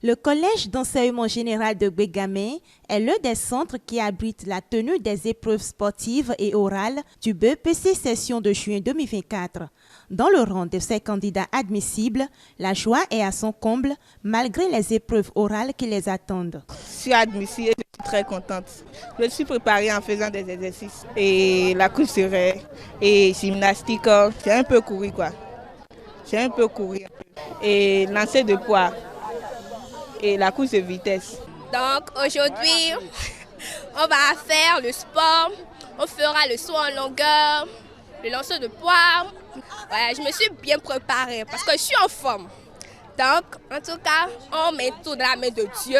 Le collège d'enseignement général de Bégamé est l'un des centres qui abrite la tenue des épreuves sportives et orales du BEPC session de juin 2024. Dans le rang de ces candidats admissibles, la joie est à son comble malgré les épreuves orales qui les attendent. Je suis admissible et je suis très contente. Je me suis préparée en faisant des exercices et la course et gymnastique. J'ai un peu couru et lancer de poids et la course de vitesse. Donc aujourd'hui, on va faire le sport, on fera le saut en longueur, le lancer de poids. Ouais, je me suis bien préparée parce que je suis en forme. Donc, en tout cas, on met tout dans la main de Dieu.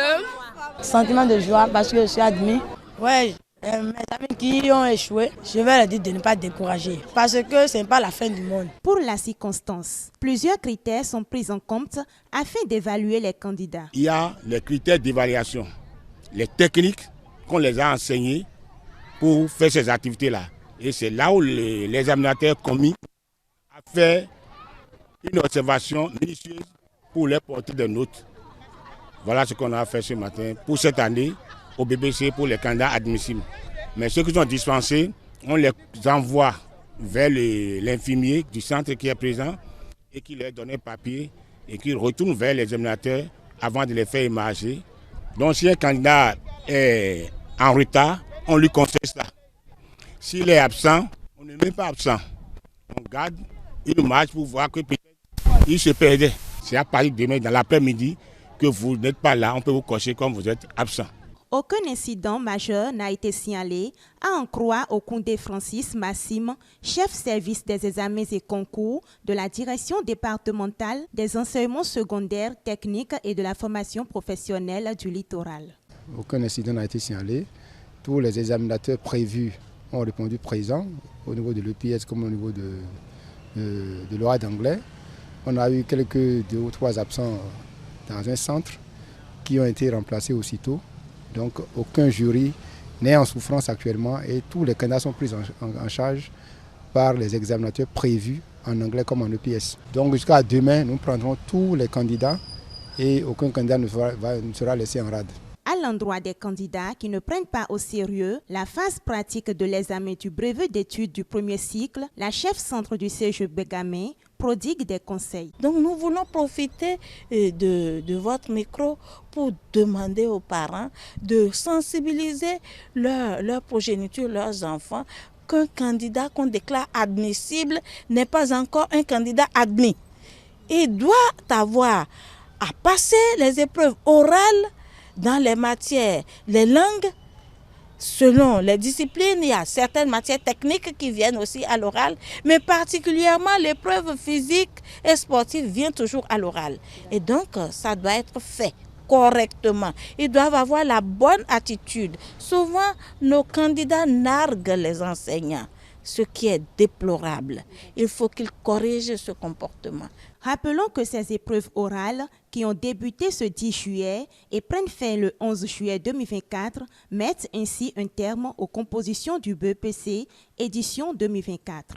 Sentiment de joie parce que je suis admis. Ouais, mes amis qui ont échoué, je vais leur dire de ne pas décourager parce que ce n'est pas la fin du monde. Pour la circonstance, plusieurs critères sont pris en compte afin d'évaluer les candidats. Il y a les critères d'évaluation, les techniques qu'on les a enseignées pour faire ces activités-là. Et c'est là où les examinateurs commis a fait une observation minutieuse pour les porter des notes. Voilà ce qu'on a fait ce matin pour cette année au BBC pour les candidats admissibles. Mais ceux qui sont dispensés, on les envoie vers l'infirmier du centre qui est présent et qui leur donne un papier et qui retourne vers les examinateurs avant de les faire émarger. Donc si un candidat est en retard, on lui conseille ça. S'il est absent, on ne met pas absent. On garde une marge pour voir que peut-être il se perdait. C'est à partir de demain dans l'après-midi que vous n'êtes pas là, on peut vous cocher comme vous êtes absent. Aucun incident majeur n'a été signalé, à en croire Okoundé Francis Massime, chef service des examens et concours de la direction départementale des enseignements secondaires, techniques et de la formation professionnelle du littoral. Aucun incident n'a été signalé. Tous les examinateurs prévus ont répondu présents au niveau de l'EPS comme au niveau de l'oral d'anglais. On a eu quelques 2 ou 3 absents dans un centre qui ont été remplacés aussitôt. Donc aucun jury n'est en souffrance actuellement et tous les candidats sont pris en charge par les examinateurs prévus en anglais comme en EPS. Donc jusqu'à demain, nous prendrons tous les candidats et aucun candidat ne sera laissé en rade. À l'endroit des candidats qui ne prennent pas au sérieux la phase pratique de l'examen du brevet d'études du premier cycle, la chef centre du CEGE Bégamé prodigue des conseils. Donc nous voulons profiter de votre micro pour demander aux parents de sensibiliser leur progéniture, leurs enfants, qu'un candidat qu'on déclare admissible n'est pas encore un candidat admis. Il doit avoir à passer les épreuves orales dans les matières, les langues, selon les disciplines. Il y a certaines matières techniques qui viennent aussi à l'oral, mais particulièrement l'épreuve physique et sportive vient toujours à l'oral. Et donc, ça doit être fait correctement. Ils doivent avoir la bonne attitude. Souvent, nos candidats narguent les enseignants, ce qui est déplorable. Il faut qu'ils corrigent ce comportement. Rappelons que ces épreuves orales, qui ont débuté ce 10 juillet et prennent fin le 11 juillet 2024, mettent ainsi un terme aux compositions du BEPC édition 2024.